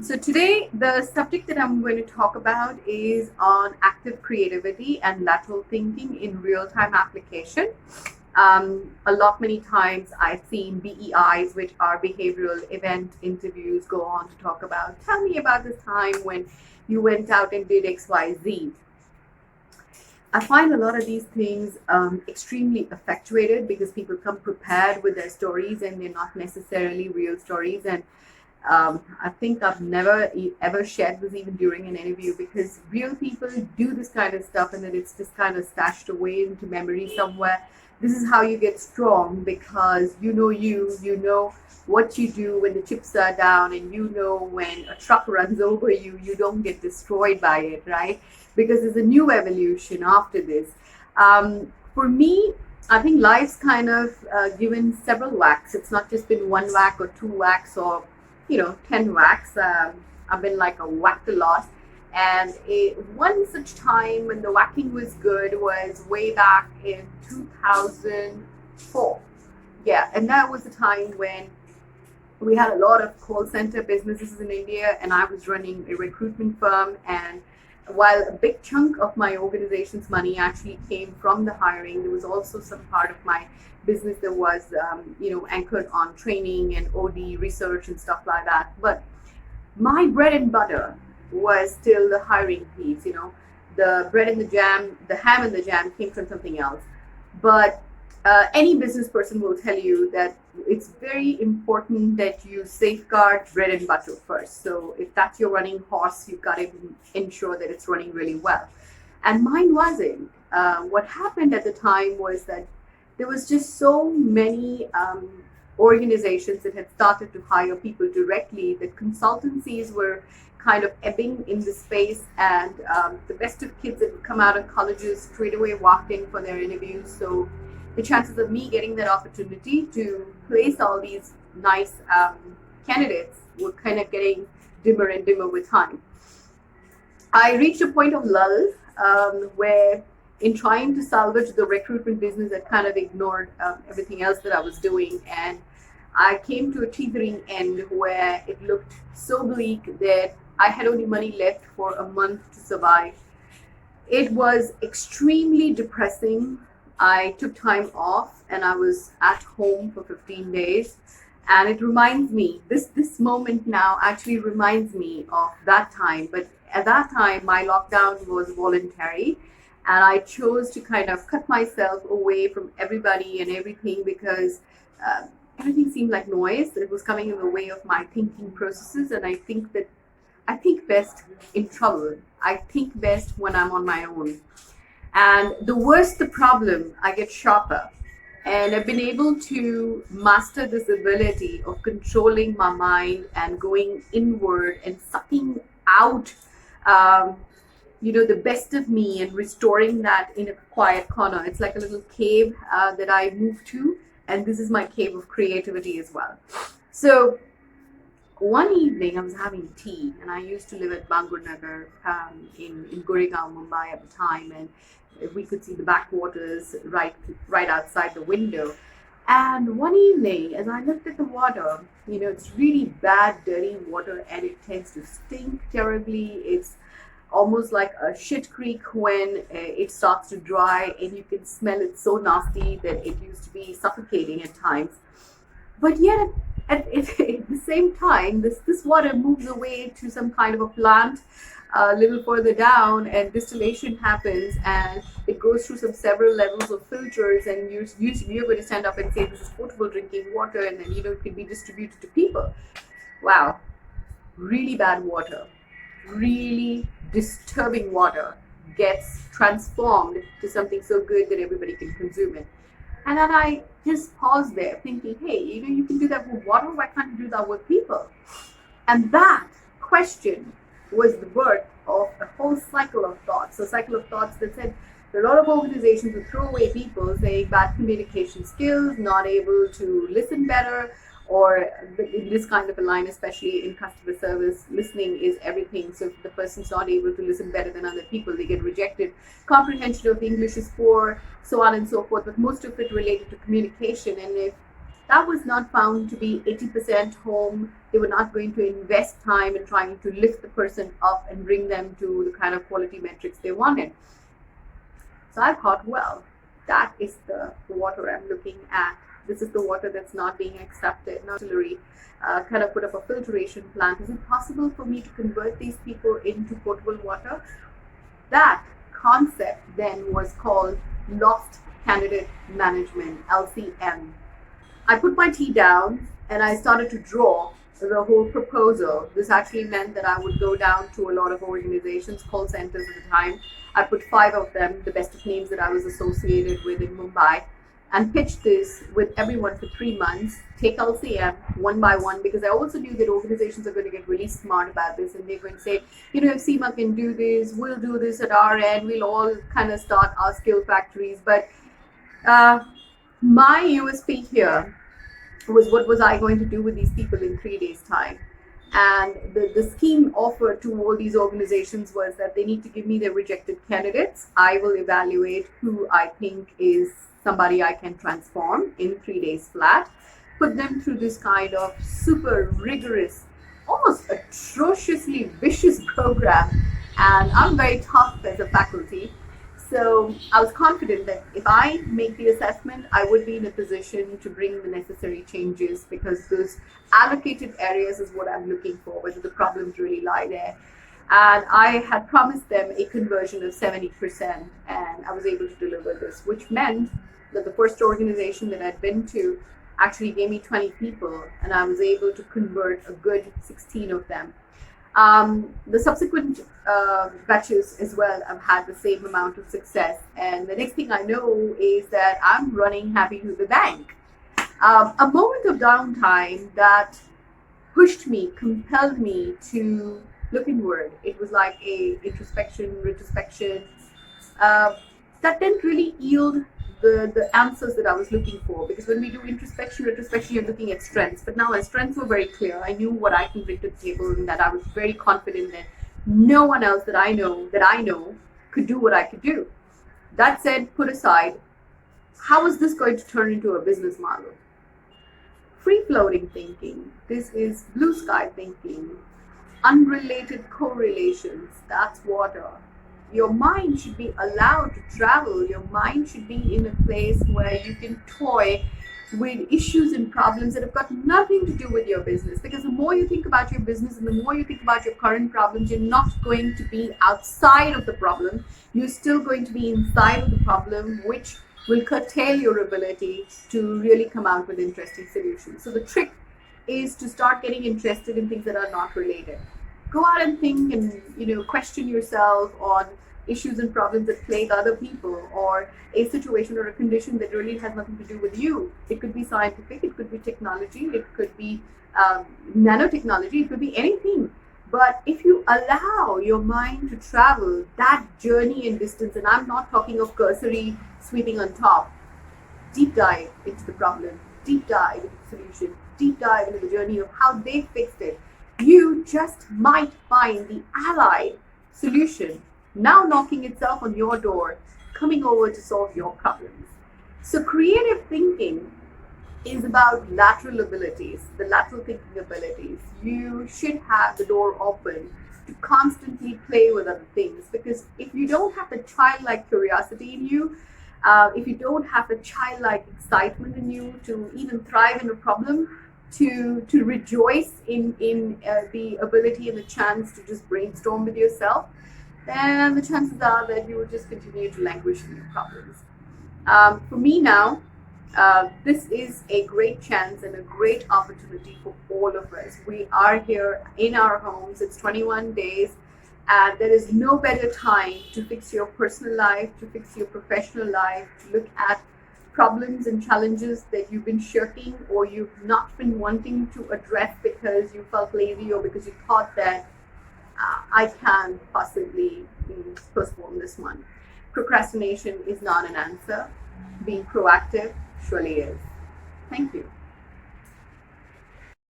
So today, the subject that I'm going to talk about is on active creativity and lateral thinking in real-time application. Many times I've seen BEIs, which are behavioral event interviews, go on to talk about, tell me about this time when you went out and did X, Y, Z. I find a lot of these things extremely effectuated because people come prepared with their stories and they're not necessarily real stories. And I think I've never ever shared this even during an interview because real people do this kind of stuff and then it's just kind of stashed away into memory somewhere. This is how you get strong because you know what you do when the chips are down, and you know when a truck runs over you, you don't get destroyed by it, right? Because there's a new evolution after this. For me, I think life's kind of given several whacks. It's not just been one whack or two whacks or 10 whacks. I've been like a whacked a lot. And one such time when the whacking was good was way back in 2004. Yeah, and that was the time when we had a lot of call center businesses in India, and I was running a recruitment firm. And while a big chunk of my organization's money actually came from the hiring, there was also some part of my business that was, anchored on training and OD research and stuff like that. But my bread and butter was still the hiring piece. The bread and the jam, the ham and the jam came from something else. But any business person will tell you that it's very important that you safeguard bread and butter first. So if that's your running horse, you've got to ensure that it's running really well. And mine wasn't. What happened at the time was that there was just so many organizations that had started to hire people directly that consultancies were kind of ebbing in the space, and the best of kids that would come out of colleges straight away walked in for their interviews. So the chances of me getting that opportunity to place all these nice candidates were kind of getting dimmer and dimmer with time. I reached a point of lull where, in trying to salvage the recruitment business, I kind of ignored everything else that I was doing. And I came to a teetering end where it looked so bleak that I had only money left for a month to survive. It was extremely depressing. I took time off and I was at home for 15 days. And it reminds me, this moment now actually reminds me of that time. But at that time, my lockdown was voluntary. And I chose to kind of cut myself away from everybody and everything because everything seemed like noise. It was coming in the way of my thinking processes. And I think best in trouble. I think best when I'm on my own. And the worse the problem, I get sharper. And I've been able to master this ability of controlling my mind and going inward and sucking out, the best of me and restoring that in a quiet corner. It's like a little cave that I moved to. And this is my cave of creativity as well. So one evening I was having tea, and I used to live at Bangur Nagar in Goregaon, Mumbai at the time, and we could see the backwaters right outside the window. And one evening, as I looked at the water, it's really bad, dirty water, and it tends to stink terribly. It's almost like a shit creek when it starts to dry, and you can smell it so nasty that it used to be suffocating at times. But yet, at the same time, this water moves away to some kind of a plant a little further down, and distillation happens, and it goes through some several levels of filters, and you're going to stand up and say this is potable drinking water, and then it can be distributed to people. Wow, really bad water, really disturbing water gets transformed to something so good that everybody can consume it. And then I just paused there thinking, hey, you can do that with water. Why can't you do that with people? And that question was the birth of a whole cycle of thoughts. A cycle of thoughts that said a lot of organizations would throw away people saying bad communication skills, not able to listen better, or in this kind of a line, especially in customer service, listening is everything. So if the person's not able to listen better than other people, they get rejected. Comprehension of English is poor, so on and so forth. But most of it related to communication. And if that was not found to be 80% home. They were not going to invest time in trying to lift the person up and bring them to the kind of quality metrics they wanted. So I thought, well, that is the water I'm looking at. This is the water that's not being accepted. Now, kind of put up a filtration plant. Is it possible for me to convert these people into potable water? That concept then was called Lost Candidate Management, LCM. I put my tea down and I started to draw the whole proposal. This actually meant that I would go down to a lot of organizations, call centers at the time. I put 5 of them, the best of names that I was associated with in Mumbai, and pitched this with everyone for 3 months, take LCM one by one, because I also knew that organizations are going to get really smart about this, and they're going to say, you know, if SEMA can do this, we'll do this at our end, we'll all kind of start our skill factories. But my USP here was, what was I going to do with these people in 3 days' time? And the scheme offered to all these organizations was that they need to give me their rejected candidates. I will evaluate who I think is somebody I can transform in 3 days flat, put them through this kind of super rigorous, almost atrociously vicious program. And I'm very tough as a faculty. So I was confident that if I make the assessment, I would be in a position to bring the necessary changes, because those allocated areas is what I'm looking for, whether the problems really lie there. And I had promised them a conversion of 70%, and I was able to deliver this, which meant that the first organization that I'd been to actually gave me 20 people, and I was able to convert a good 16 of them. The subsequent batches as well, I've had the same amount of success. And the next thing I know is that I'm running happy to the bank. A moment of downtime that pushed me, compelled me to look inward. It was like a introspection, retrospection, that didn't really yield the answers that I was looking for, because when we do introspection, retrospection, you're looking at strengths. But now my strengths were very clear. I knew what I can bring to the table, and that I was very confident that no one else that I know could do what I could do. That said, put aside, how is this going to turn into a business model? Free-floating thinking. This is blue sky thinking. Unrelated correlations. That's water. Your mind should be allowed to travel. Your mind should be in a place where you can toy with issues and problems that have got nothing to do with your business. Because the more you think about your business and the more you think about your current problems, you're not going to be outside of the problem. You're still going to be inside of the problem, which will curtail your ability to really come out with interesting solutions. So the trick is to start getting interested in things that are not related. Go out and think and, question yourself on issues and problems that plague other people, or a situation or a condition that really has nothing to do with you. It could be scientific, it could be technology, it could be nanotechnology, it could be anything. But if you allow your mind to travel that journey and distance, and I'm not talking of cursory sweeping on top, deep dive into the problem, deep dive into the solution, deep dive into the journey of how they fixed it, you just might find the allied solution now knocking itself on your door, coming over to solve your problems. So creative thinking is about lateral abilities, the lateral thinking abilities. You should have the door open to constantly play with other things, because if you don't have the childlike curiosity in you, if you don't have the childlike excitement in you to even thrive in a problem, to rejoice in the ability and the chance to just brainstorm with yourself, then the chances are that you will just continue to languish in your problems. For me now, this is a great chance and a great opportunity for all of us. We are here in our homes. It's 21 days, and there is no better time to fix your personal life, to fix your professional life, to look at problems and challenges that you've been shirking or you've not been wanting to address because you felt lazy or because you thought that I can't possibly postpone this one. Procrastination is not an answer. Being proactive surely is. Thank you.